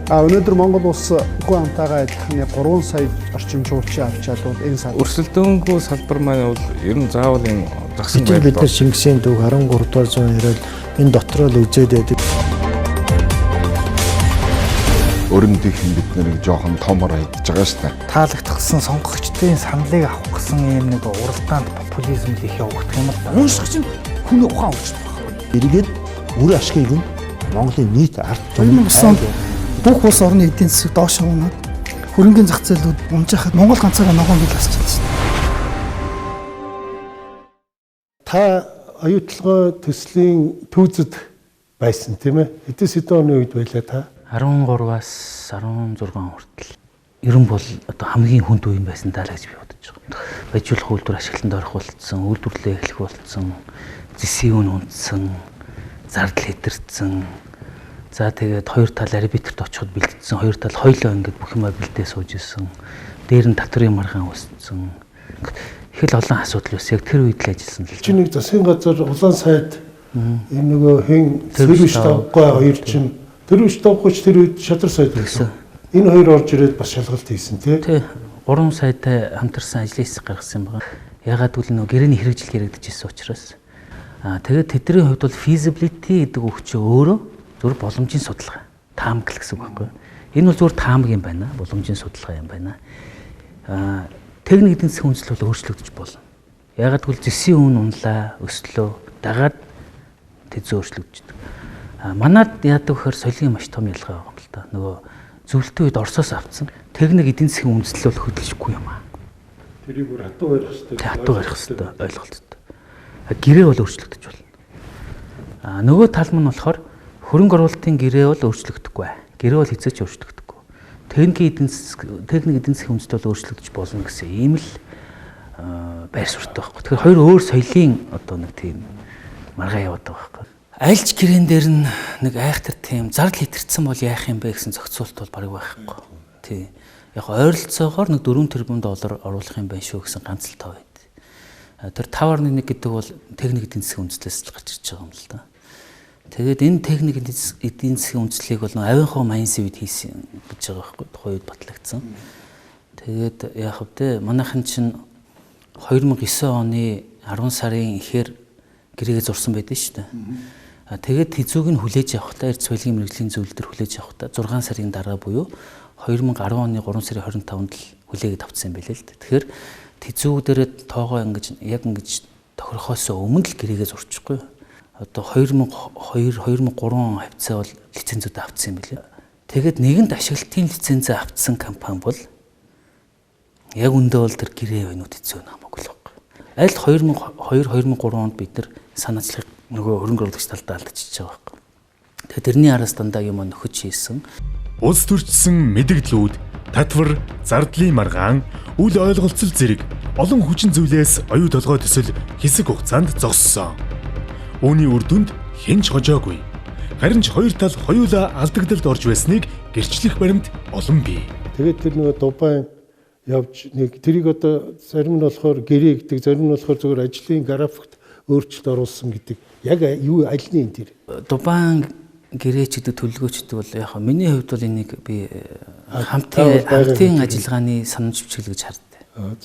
Өнөөдөр Монгол улс үгүй хамтаагаа адилхан 3 сая орчим жуулчин авч чадвал энэ салбар өрсөлдөөнгүй салбар маань бол ер нь заавал энэ загсан байдаг. Бид нар Шингисийн дүүг 13 дугаар зууны ирээд энэ дотроо л үзээд байдаг. Өрөндийнх нь бид нэг жоохон томор хайдаж байгаа шүү дээ. Таалагдсан сонгогчдын саналыг авах гэсэн юм нэг уралдаанд популизм их явагдах юм л да. Унших чинь хүний ухаан өвчтөг байна. Эргээд үр ашгийг нь Монголын нийт ард түмэн бүх улс орны эдийн засаг доош унаад хөрөнгөний зах зээлүүд унжихад Монгол ганцаараа ногоон бил асч байна. та оюутлогоо төслийн түүзэд байсан тийм ээ. Эдээс хэдэн оны үед байлаа та? 13-аас 16 хүртэл ер нь бол одоо хамгийн хүнд үе байсан даа гэж би бодож байгаа. Баяжуулах үйлдвэр ашиглалтанд орох болцсон, үйлдвэрлэлээ эхлэх болцсон, зэсийн үн унтсан, зардал хэтэрсэн. За тэгээд хоёр тал арбитрт очиход бэлдсэн, хоёр тал хоёлоо ингээд бүх юмаа бэлдээ сууж исэн. Дээр нь татврын маргаан үүссэн. Их л олон асуудал байсан. Яг тэр үед л ажилласан л. Чи нэг засгийн газар улаан сайд энэ нөгөө хэн тэрвиш тавгүй хоёр чинь тэрвиш тавгүйч тэр үед шадар сайд байсан. Энэ хоёр орж ирээд бас шалгалт хийсэн тий. Тий. 3 сайтай хамтарсан ажлын хэсэг гаргасан байгаа. Ягаад гэвэл нөгөө гэрээний хэрэгжил яригдаж ирсэн учраас. Тэгээд тэдний хувьд бол feasibility гэдэг өгчөө өөрөө зөвхөн боломжийн судалгаа, таамаг гэсэн үг байхгүй. Энэ бол зөвхөн таамаг юм байна, боломжийн судалгаа юм байна. Техник эдийн засгийн үндэслэл бол өөрчлөгдөж болно. Ягаад гэвэл зэсийн үн унлаа, өслөө, дагаад тэзээ өөрчлөгддөг. Манайд яадаг вэхээр соёлын маш том ялгаа байгаа юм л да. Нөгөө зөвлөлтийн үед Оросоос авцсан техник эдийн засгийн үндэслэл бол хөдөлшгүй юм аа. Тэрийг бүр хатуу барих хэрэгтэй. Хатуу барих хэрэгтэй, ойлголттой. Гэрээ бол өөрчлөгдөж болно. Нөгөө тал нь болохоор хөрөнгө оруулалтын гэрээ бол өөрчлөгдөхгүй. Гэрээ бол хэзээ ч өөрчлөгдөхгүй. Техник эдийн засгийн үндэслэл бол өөрчлөгдөж болно гэсэн ийм л байр суурьтай байхгүй. Тэгэхээр хоёр өөр соёлын одоо нэг тийм маргаа яваад байгаа байхгүй. Айлч гэрээн дээр нэг айхтар тийм зардал хэтэрсэн бол яах юм бэ гэсэн зохицуулт бол бараг байхгүй. Тий. Яг ойролцоогоор нэг 4 тэрбум доллар оруулах юм байна шүү гэсэн ганц л тоо байд. Тэр 5.1 гэдэг бол техник эдийн засгийн үндэслэлээс л гарч ирж байгаа юм л да. Тэгээд энэ техник эдийн засгийн үндэслэлийг бол авийнхаа майнс үед хийсэн гэж байгаа байхгүй. Тухайн үед батлагдсан. Тэгээд яах вэ? Манайхан чинь 2009 оны 10 сарын эхээр гэрээгээ зурсан байдсан шүү дээ. Тэгээд тэзүүг нь хүлээж авахдаа эрдэс байлгийн мэрэгжлийн зөвлөлдөр хүлээж авахдаа 6 сарын дараа буюу 2010 оны 3 сарын 25-нд л хүлээгээд авцсан байлээ л дээ. Тэгэхээр тэзүүг дээрээ тоогоо яг ингэж тохирохоос өмнө л гэрээгээ зурчихгүй. Одоо 2002-2003 он хавцаа бол лицензүүд авцсан юм билээ. Тэгээд нэгэнт ашиглалтын лиценз авцсан компани бол яг үндэ бол тэр гэрээ байнууд хэцүү намаагүй л байна. Аль 2002-2003 онд бид нар санаачлах нөгөө хөрөнгө оруулагч талдаа алдчихж байгаа байхгүй. Тэгээд тэрний араас дандаа юм нөхөж хийсэн. Улс төрчсөн мэдээллүүд, татвар, зардлын маргаан, үл ойлголцол зэрэг олон хүчин зүйлээс оюу толгой төсөл хэсэг хугацаанд зогссон. Үүний үр дүнд хэн ч хожоогүй. Харин ч хоёр тал хоёулаа алдагдалд орж байсныг гэрчлэх баримт олон бий. Тэгээд тэр нөгөө Дубай явж нэг тэрийг одоо зарим нь болохоор гэрээ гэдэг, зарим нь болохоор зөвхөн ажлын графикт өөрчлөлт оруулсан гэдэг. Яг юу альны энэ тэр? Дубай гэрээч гэдэг төлөвлөгөөчд бол яг миний хувьд бол энийг би хамтын ажиллагааны санамж бичиг гэж харддаг.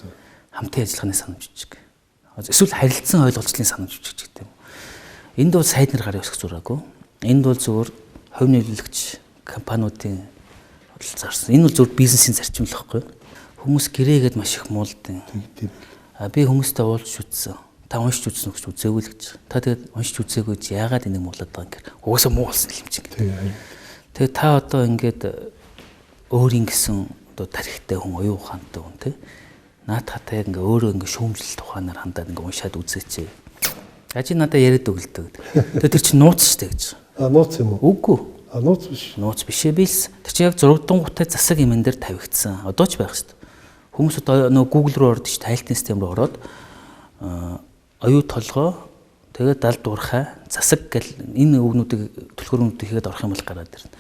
Хамтын ажиллагааны санамж бичиг. Эсвэл харилцан ойлголцлын санамж бичиг гэдэг юм. Энд бол сайд нар гарын өсөх зураагүй. Энд бол зөвхөн хувь нөлөөлөгч компаниудын зарсан. Энэ бол зөвхөн бизнесийн зарчим л байхгүй. Хүмүүс гэрээгээд маш их муулдаг. Би хүмүүстэй уулзч үзсэн. Та уншиж үзсэн гэж үзээгүй л гэж. Та тэгээд уншиж үзээгүй чи яагаад энийг муулаад байгаа юм гэхээр угаасаа муу болсон юм чинь. Тэгээд та одоо ингээд өөрийн гэсэн одоо тарихтай хүн, оюун ухаантай хүн тий. Наатахтай яг ингээ өөрөө ингээ шүүмжлэлт ухаанаар хандаад ингээ уншаад үзээч. Ажи надаа яриад өглөдөг. Тэгээд тэр чинь нууц штэ гэж. Нууц юм уу? Үгүй. Нууц биш. Нууц биш ээ бис. Тэр чинь яг зургдангуутай засаг юмн дээр тавигдсан. Одоо ч байх штэ. Хүмүүс одоо нөгөө Google руу ордог штэ, тайлтны систем руу ороод оюу толгой тэгээд далд дуурхай засаг гэл энэ үгнүүдийг түлхүүрнүүдийг хийгээд орох юм бол гараад ирнэ.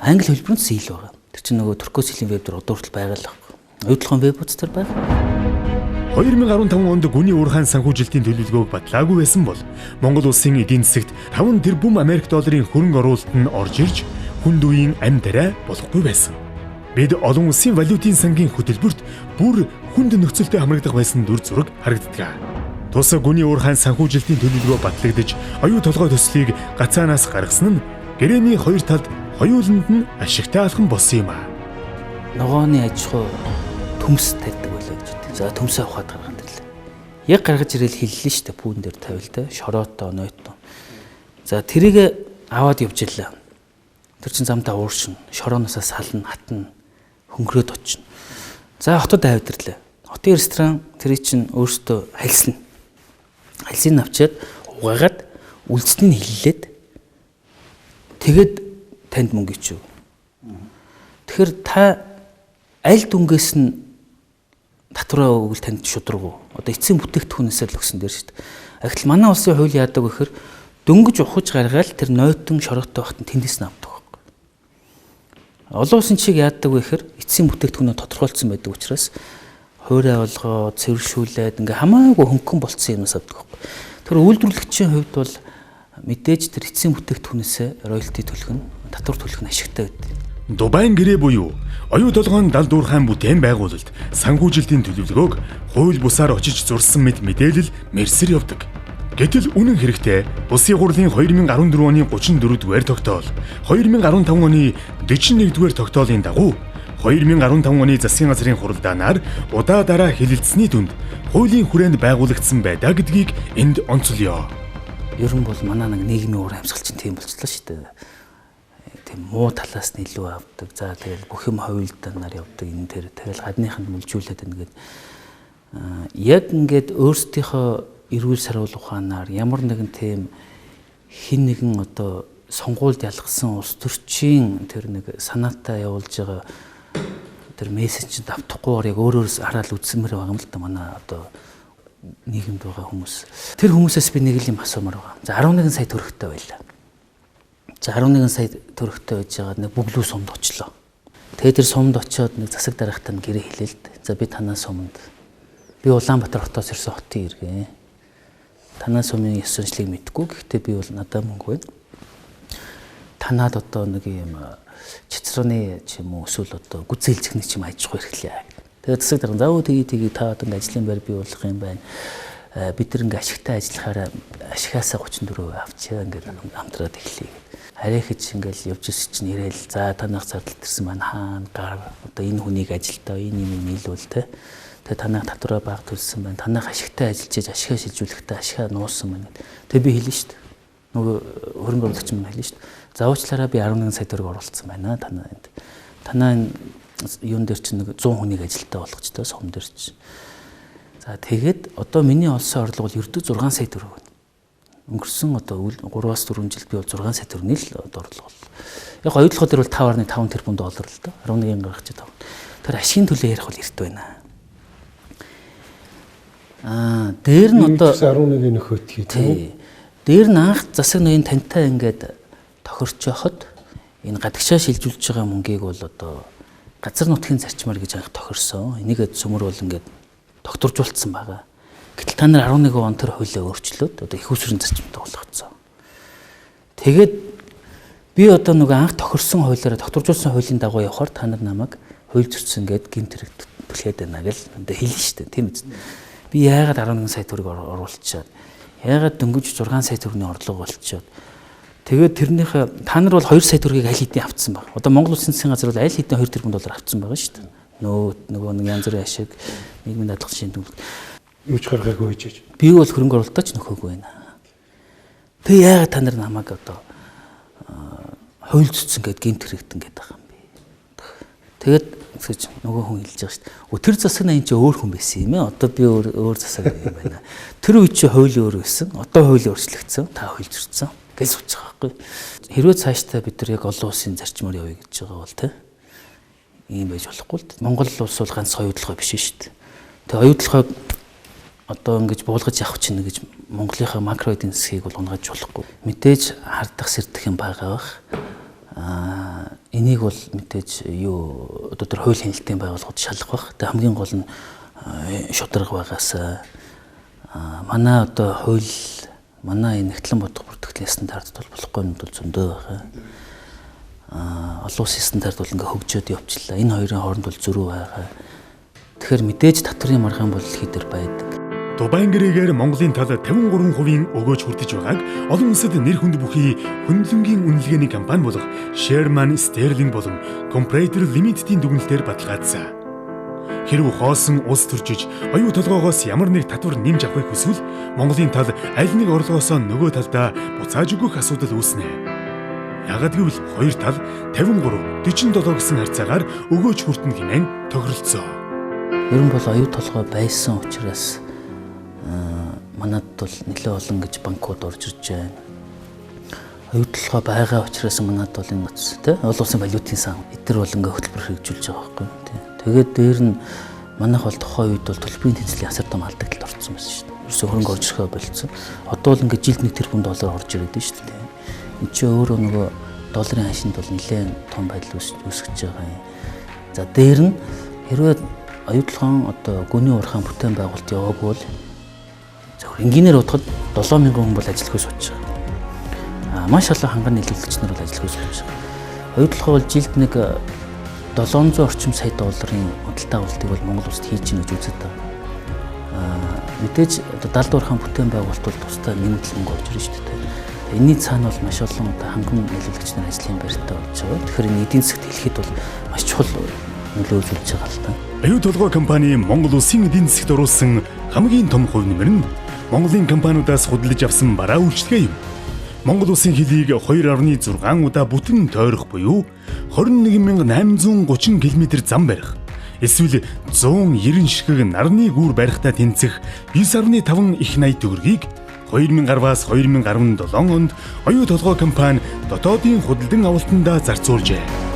Англи хэлбэрт сийл байгаа. Тэр чинь нөгөө туркос хэлний веб дээр одоо хүртэл байгаа л байна. Оюутлогын веб утас дээр байгаа. 2015 онд гүний уурхайн санхүүжилтийн төлөвлөгөөг батлаагүй байсан бол Монгол улсын эдийн засагт 5 тэрбум Америк долларын хөрөнгө оруулалт нь орж ирж хүнд үеийн амь тарай болохгүй байсан. Бид олон улсын валютын сангийн хөтөлбөрт бүр хүнд нөхцөлтэй хамрагдах байсан дүр зураг харагддаг. Тусаг гүний уурхайн санхүүжилтийн төлөвлөгөө батлагдаж, оюу толгой төслийг гацаанаас гаргасан нь гэрээний хоёр талд хоёуланд нь ашигтай алхам болсон юм а. Ногооны аж ахуй төмс тавьдаг байлаа гэж үү. За төмсөө ухаад гаргах гэрлээ. Яг гаргаж ирэл хэллээ шүү дээ. Пүүн дээр тавил та шороотоо нойтоо. За тэрийг аваад явж ирлээ. Тэр чин замдаа ууршин, шорооноосоо сална, хатна, хөнгөрөөд очино. За хотод авирлээ. Хотын ресторан тэрий чин өөртөө хальсна. Хальсыг авчиад угаагаад үлдсэнийг хэллээд тэгэд танд мөнгө ичв. Тэгэхээр та аль дүнгээс нь татвараа өгөл танд шудрагу. Одоо эцсийн бүтээгдэхүүнээсээ л өгсөн дээр шүү дээ. Ахил манай улсын хууль яадаг вэ гэхээр дөнгөж ухаж гаргаал тэр нойтон шороотой багт нь тэндээс нь авдаг байхгүй. Олон улсын чиг яадаг вэ гэхээр эцсийн бүтээгдэхүүнээ тодорхойлцсон байдаг учраас хуурай олгоод цэвэршүүлээд ингээ хамаагүй хөнгөн болцсон юмс авдаг байхгүй. Тэр үйлдвэрлэгчийн хувьд бол мэдээж тэр эцсийн бүтээгдэхүүнээсээ роялти төлөх нь татвар төлөх нь ашигтай байдаг. Дубайн гэрээ буюу оюу толгойн далд уурхайн бүтээн байгуулалт санхүүжилтийн төлөвлөгөөг хууль бусаар очиж зурсан мэт мэдээлэл мэрсэр явдаг. Гэтэл үнэн хэрэгтээ Улсын хурлын 2014 оны 34-р тогтоол, 2015 оны 41-р тогтоолын дагуу 2015 оны засгийн газрын хуралдаанаар удаа дараа хэлэлцсэний дүнд хуулийн хүрээнд байгуулагдсан байдаа гэдгийг энд онцолъё. Ер нь бол манай нэг нийгмийн уур амьсгал чинь тийм болчихлоо шүү дээ. Тийм муу талаас нь илүү авдаг. За тэгэл бүх юм хувилдаанаар явдаг энэ тэр тэгэл гадныханд мүлжүүлээд ингээд яг ингээд өөрсдийнхөө эрүүл сарвал ухаанаар ямар нэгэн тийм хин нэгэн одоо сонгуульд ялгсан улс төрчийн тэр нэг санаатаа явуулж байгаа тэр мессежд автахгүйгээр яг өөрөөс хараад үзсэмээр байгаа юм л да манай одоо нийгэмд байгаа хүмүүс. Тэр хүмүүсээс би нэг л юм асуумаар байгаа. За 11 сая төгрөгтэй байлаа. За 11 сая төгрөгтэй байж байгаа нэг бүглүү сумд очлоо. Тэгээд тэр сумд очиод нэг засаг дарагтаа гэрээ хэлээ л дээ. За би танаа сумд. Би Улаанбаатар хотоос ирсэн хотын иргэн. Танаа сумын ёс заншлыг мэдгүй. Гэхдээ би бол надад мөнгө байна. Танаад одоо нэг юм чицраны ч юм уу эсвэл одоо гүзээлжихний ч юм аж ахуй хэрэглээ. Тэгээд засаг дарга заавал тгий та одоо ажлын байр бий болох юм байна. Бид тэр ингээ ашигтай ажиллахаараа ашигаасаа 34% авчаа ингээд хамтраад эхлэе. Харин их ингээл явж ирсэн чинь ирээл за танах зардал төрсэн маань хаана гар одоо энэ хүнийг ажилдаа энэ юм нийлүүл те. Тэгээ танах татвараа бага төлсөн байна. Танах ашигтай ажиллаж ашигаа шилжүүлэхдээ ашигаа нуусан байна гэд. Тэгээ би хэлнэ шүү дээ. Нөгөө хөрөнгө оруулагч минь хэлнэ шүү дээ. Заавчлаараа би 11 сая төгрөг оруулсан байна танаа энд. Танаа юун дээр чинь нэг 100 хүнийг ажилтаа болгоч та сум дээр чинь. За тэгээд одоо миний олсон орлого бол ердөө 6 сая төгрөг байна. Өнгөрсөн одоо 3-4 жил би бол 6 сая төгрөгийн л орлого бол. Яг оюутлогоо дээр бол 5.5 тэрбум доллар л да. 11-ийн гаргаж 5. Тэр ашигын төлөө ярих бол эрт байна. Дээр нь одоо 11-ийн нөхөт хийх. Дээр нь анх засаг ноён тантай ингээд тохирч яхад энэ гадагшаа шилжүүлж байгаа мөнгийг бол одоо газар нутгийн зарчмаар гэж анх тохирсон. Энийг цөмөр бол ингээд докторжуулсан байгаа. Гэтэл та нар 11 он тэр хуулиа өөрчлөөд одоо их усрын зарчимтай болгоцсон. Тэгээд би одоо нөгөө анх тохирсон хуулиараа докторжуулсан хуулийн дагуу явахаар та нар намайг хууль зөрчсөн гэд гинт хэрэг түлхээд байна гэл одоо хэлнэ шүү дээ. Тийм үү? Би яагаад 11 сая төгрөг оруулчихад яагаад дөнгөж 6 сая төгрөгийн орлого болчиход тэгээд тэрнийхээ та нар бол 2 сая төгрөгийг аль хэдийн авцсан баг. Одоо Монгол Улсын засгийн газар бол аль хэдийн 2 тэрбум доллар авцсан байгаа шүү дээ. Нөгөө нэг янз бүрийн ашиг нийгмийн дадлага шин дүнлэг юуч гаргаагүй гэж. Би бол хөрөнгө оруулалтаач нөхөөгүй байна. Тэг яагаад та нар намайг одоо хууль зүйцэн гэд гинт хэрэгтэн гэдэг байгаа юм бэ? Тэгээд нөгөө хүн хэлж байгаа шүү дээ. Тэр засаг нь энэ чинь өөр хүн байсан юм ээ. Одоо би өөр засаг юм байна. Тэр үед чи хууль өөр байсан. Одоо хууль өөрчлөгдсөн. Та хууль зөрчсөн. Гэж сууж байгаа байхгүй. Хэрвээ цаашдаа бид нар яг олон улсын зарчмаар явъя гэж байгаа бол тийм ийм байж болохгүй л дээ. Монгол улс бол ганц оюутлогоо биш шүү дээ. Тэгээ оюутлогоо одоо ингэж буулгаж явах чинь гэж Монголынхаа макро эдийн засгийг бол унгаж болохгүй. Мэдээж хардах сэрдэх юм байгаа бах. Энийг бол мэдээж юу одоо тэр хууль хяналтын байгууллагууд шалгах бах. Тэгээ хамгийн гол нь шударга байгаас манай одоо хууль манай энэ нэгтлэн бодох бүртгэлийн стандартд бол болохгүй юм бол зөндөө байгаа. олон улсын стандарт бол ингээ хөгжөөд явчихлаа. Энэ хоёрын хооронд бол зөрүү байгаа. Тэгэхээр мэдээж татврын маргаан бол хідэр байдаг. Дубайн гэрээгээр Монголын тал 53% өгөөж хүрдэж байгааг олон улсад нэр хүнд бүхий хөндлөнгийн үнэлгээний компани болох Sherman Sterling болон Comparator Limited-ийн дүгнэлтээр баталгаажсан. Хэрв хоосон улс төржиж оюу толгоогоос ямар нэг татвар нэмж авахыг хүсвэл Монголын тал аль нэг орлогоосоо нөгөө талдаа буцааж өгөх асуудал үүснэ. Яагад гэвэл хоёр тал 53-47 гэсэн харьцаагаар өгөөж хүртэн хэмээн тохиролцоо. Ер нь бол оюу толгой байсан учраас манад бол нэлээд олон гэж банкуд орж ирж байна. Оюу толгой байгаа учраас манад бол энэ ноц тий олон улсын валютын сан эдгээр бол ингээ хөтөлбөр хэрэгжүүлж байгаа байхгүй тий. Тэгээд дээр нь манайх бол тухайн үед бол төлбөрийн тэнцлийн асар том алдагдлалд орсон байсан шүү дээ. Ерөөсөө хөрөнгө оруулж ирэхээ болцсон. Одоо бол ингээ жилд 1 тэрбум доллар орж ирээд байна шүү дээ. Энд чинь өөрөө нөгөө долларын хашинд бол нэлээд том байдал үүсгэж байгаа юм. За дээр нь хэрвээ оюу толгойн одоо гүний уурхайн бүтээн байгуулалт яваагүй бол энгийнээр бодоход 7000 хүн бол ажиллахыг сууж байгаа. Маш олон ханган нийлүүлэгч нар бол ажиллахыг сууж байгаа. Оюу толгой бол жилд нэг 700 орчим сая долларын худалдаа авалтыг бол Монгол улсад хийж гин гэж үздэг. Мэдээж одоо 70 дуурхайн бүтээн байгуулалт бол тусдаа нэмэгдэл мөнгө орж ирж шүү дээ. Энэний цаана бол маш олон одоо ханган нийлүүлэгч нар ажлын байртаа болж байгаа. Тэгэхээр энэ эдийн засагт хэлэхэд бол маш чухал нөлөө үзүүлж байгаа л та. Оюу толгой компани Монгол улсын эдийн засагт оруулсан хамгийн том хувь нэмэр нь Монголын компаниудаас худалдаж авсан бараа үйлчилгээ юм. Монгол улсын хөлийг 2.6 удаа бүтэн тойрох буюу 21830 км зам барих. Эсвэл 190 ширхэг нарны гүүр барихтаа тэнцэх 9.5 их 80 төгрөгийг 2010-аас 2017 онд оюу толгой компани дотоодын худалдан авалтандаа зарцуулжээ.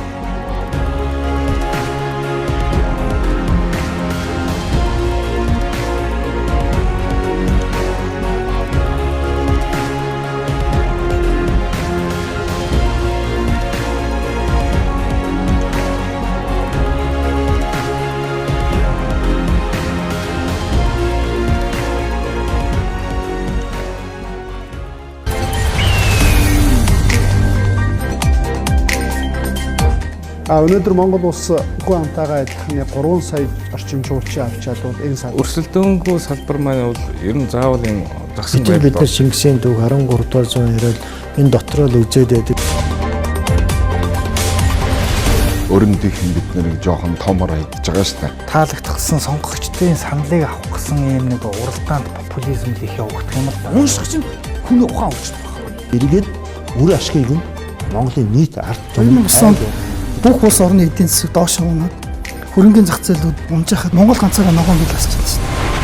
Өнөөдөр Монгол улс хүн амтайгаа адилхан 3 сая орчим жуулчин авч чадвал энэ салбар Өрсөлдөөнгүй салбар маань бол ер нь заавал энэ загсан бид нар Шингисийн төв 13 дугаар зуун ирээд энэ дотроо л үзээд байдаг. Өрөндийнх нь бид нэг жоохон томор хайдаж байгаа шүү дээ. Таалагдсан сонгогчдын саналыг авах гэсэн юм нэг уралдаанд популизм их явагдах юм л. уншигч нь хүний ухаан өгч байгаа. Эргээд үр ашгийг нь Монголын нийт ард түмэн бүх улс орны эдийн засаг доош унаад хөрөнгөний зах зээлүүд унжихад Монгол ганцаараа ногоон бил асч байна шүү дээ.